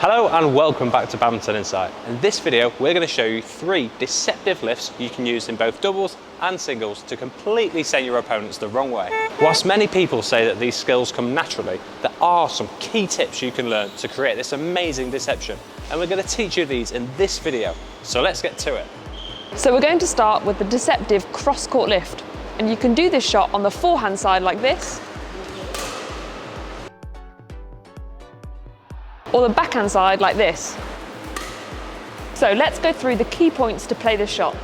Hello and welcome back to Badminton Insight. In this video we're going to show you 3 deceptive lifts you can use in both doubles and singles to completely send your opponents the wrong way. Whilst many people say that these skills come naturally, there are some key tips you can learn to create this amazing deception, and we're going to teach you these in this video. So let's get to it. So we're going to start with the deceptive cross-court lift, and you can do this shot on the forehand side like this, or the backhand side like this. So let's go through the key points to play this shot.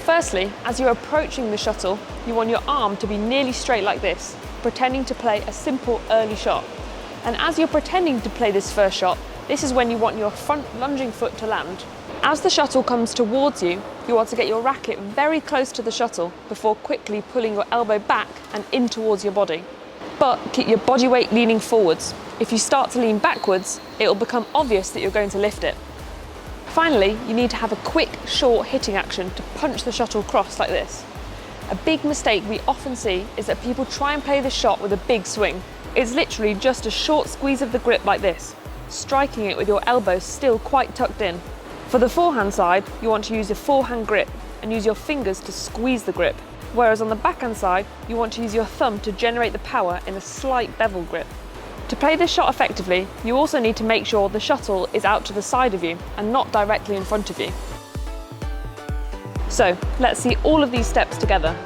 Firstly, as you're approaching the shuttle, you want your arm to be nearly straight like this, pretending to play a simple early shot. And as you're pretending to play this first shot, this is when you want your front lunging foot to land. As the shuttle comes towards you, you want to get your racket very close to the shuttle before quickly pulling your elbow back and in towards your body. But keep your body weight leaning forwards. If you start to lean backwards, it will become obvious that you're going to lift it. Finally, you need to have a quick, short hitting action to punch the shuttle across like this. A big mistake we often see is that people try and play the shot with a big swing. It's literally just a short squeeze of the grip like this, striking it with your elbows still quite tucked in. For the forehand side, you want to use your forehand grip and use your fingers to squeeze the grip, whereas on the backhand side, you want to use your thumb to generate the power in a slight bevel grip. To play this shot effectively, you also need to make sure the shuttle is out to the side of you and not directly in front of you. So, let's see all of these steps together.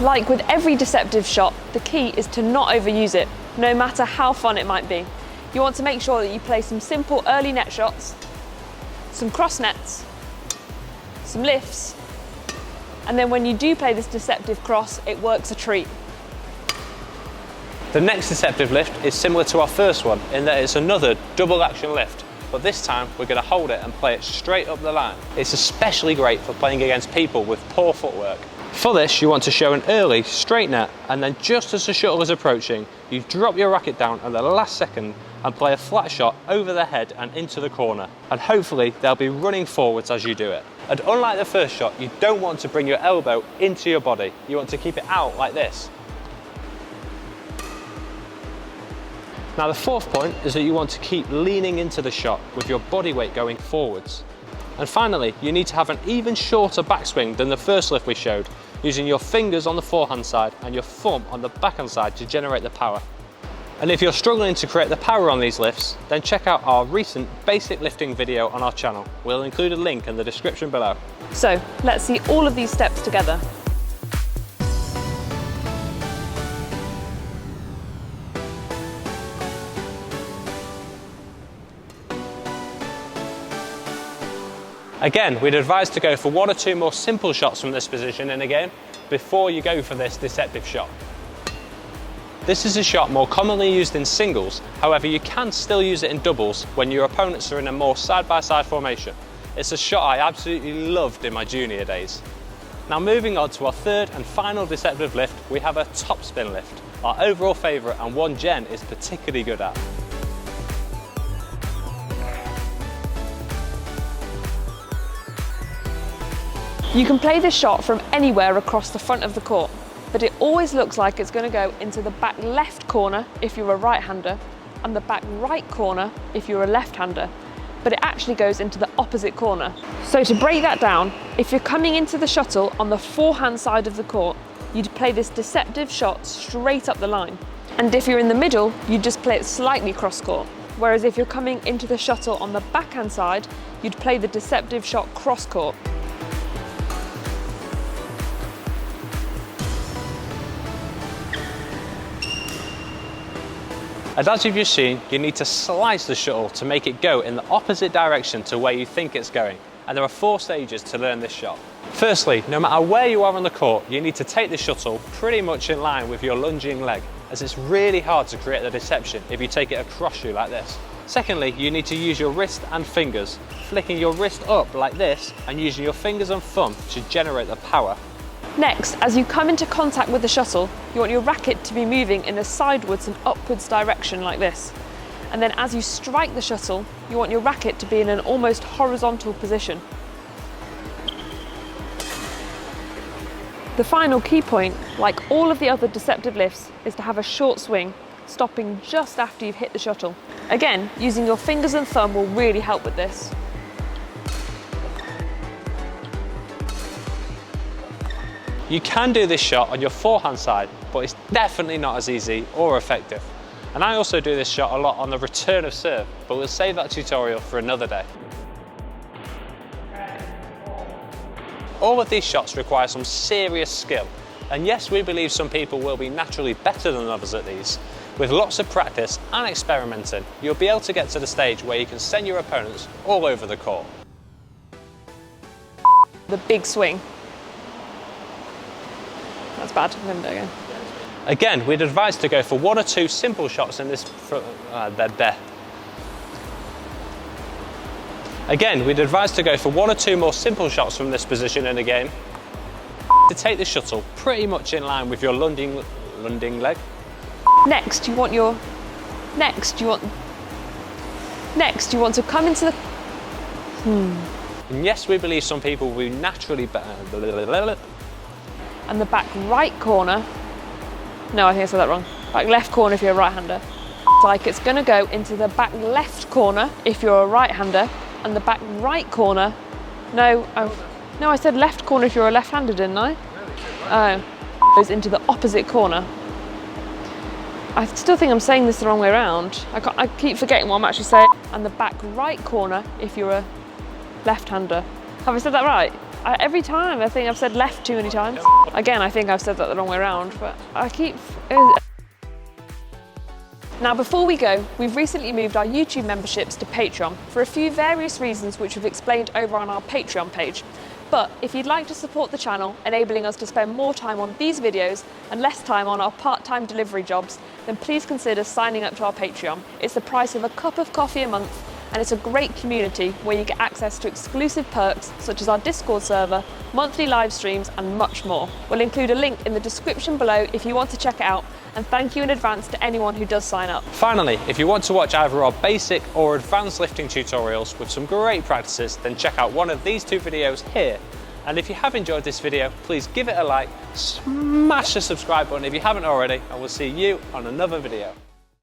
Like with every deceptive shot, the key is to not overuse it, no matter how fun it might be. You want to make sure that you play some simple early net shots, some cross nets, some lifts, and then when you do play this deceptive cross, it works a treat. The next deceptive lift is similar to our first one in that it's another double action lift, but this time we're going to hold it and play it straight up the line. It's especially great for playing against people with poor footwork. For this, you want to show an early straight net, and then just as the shuttle is approaching, you drop your racket down at the last second and play a flat shot over the head and into the corner. And hopefully they'll be running forwards as you do it. And unlike the first shot, you don't want to bring your elbow into your body. You want to keep it out like this. Now the fourth point is that you want to keep leaning into the shot with your body weight going forwards. And finally, you need to have an even shorter backswing than the first lift we showed, using your fingers on the forehand side and your thumb on the backhand side to generate the power. And if you're struggling to create the power on these lifts, then check out our recent basic lifting video on our channel. We'll include a link in the description below. So, let's see all of these steps together. Again, we'd advise to go for 1 or 2 more simple shots from this position in a game before you go for this deceptive shot. This is a shot more commonly used in singles, however you can still use it in doubles when your opponents are in a more side-by-side formation. It's a shot I absolutely loved in my junior days. Now moving on to our third and final deceptive lift, we have a topspin lift, our overall favourite and one Jen is particularly good at. You can play this shot from anywhere across the front of the court, but it always looks like it's going to go into the back left corner if you're a right-hander, and the back right corner if you're a left-hander, but it actually goes into the opposite corner. So to break that down, if you're coming into the shuttle on the forehand side of the court, you'd play this deceptive shot straight up the line. And if you're in the middle, you'd just play it slightly cross-court. Whereas if you're coming into the shuttle on the backhand side, you'd play the deceptive shot cross-court. And as you've just seen, you need to slice the shuttle to make it go in the opposite direction to where you think it's going. And there are 4 stages to learn this shot. Firstly, no matter where you are on the court, you need to take the shuttle pretty much in line with your lunging leg, as it's really hard to create the deception if you take it across you like this. Secondly, you need to use your wrist and fingers, flicking your wrist up like this and using your fingers and thumb to generate the power. Next, as you come into contact with the shuttle, you want your racket to be moving in a sidewards and upwards direction like this. And then as you strike the shuttle, you want your racket to be in an almost horizontal position. The final key point, like all of the other deceptive lifts, is to have a short swing, stopping just after you've hit the shuttle. Again, using your fingers and thumb will really help with this. You can do this shot on your forehand side, but it's definitely not as easy or effective. And I also do this shot a lot on the return of serve, but we'll save that tutorial for another day. All of these shots require some serious skill. And yes, we believe some people will be naturally better than others at these. With lots of practice and experimenting, you'll be able to get to the stage where you can send your opponents all over the court. The big swing. That's bad, I'm going to do it again. Again, we'd advise to go for 1 or 2 simple shots in this Again, we'd advise to go for 1 or 2 more simple shots from this position in the game. To take the shuttle pretty much in line with your lunging leg. Next, you want to come into the... And yes, we believe some people will be naturally better. And the back right corner. No, I think I said that wrong. Back left corner if you're a right-hander. It's like it's going to go into the back left corner if you're a right-hander, and the back right corner. No, I said left corner if you're a left-hander, didn't I? Oh, goes into the opposite corner. I still think I'm saying this the wrong way around. I keep forgetting what I'm actually saying. And the back right corner if you're a left-hander. Have I said that right? Every time I think I've said left too many times. Again, I think I've said that the wrong way around, but I keep... Now before we go, we've recently moved our YouTube memberships to Patreon for a few various reasons which we've explained over on our Patreon page. But if you'd like to support the channel, enabling us to spend more time on these videos and less time on our part-time delivery jobs, then please consider signing up to our Patreon. It's the price of a cup of coffee a month, and it's a great community where you get access to exclusive perks such as our Discord server, monthly live streams and much more. We'll include a link in the description below if you want to check it out, and thank you in advance to anyone who does sign up. Finally, if you want to watch either our basic or advanced lifting tutorials with some great practices, then check out one of these 2 videos here. And if you have enjoyed this video, please give it a like, smash the subscribe button if you haven't already, and we'll see you on another video.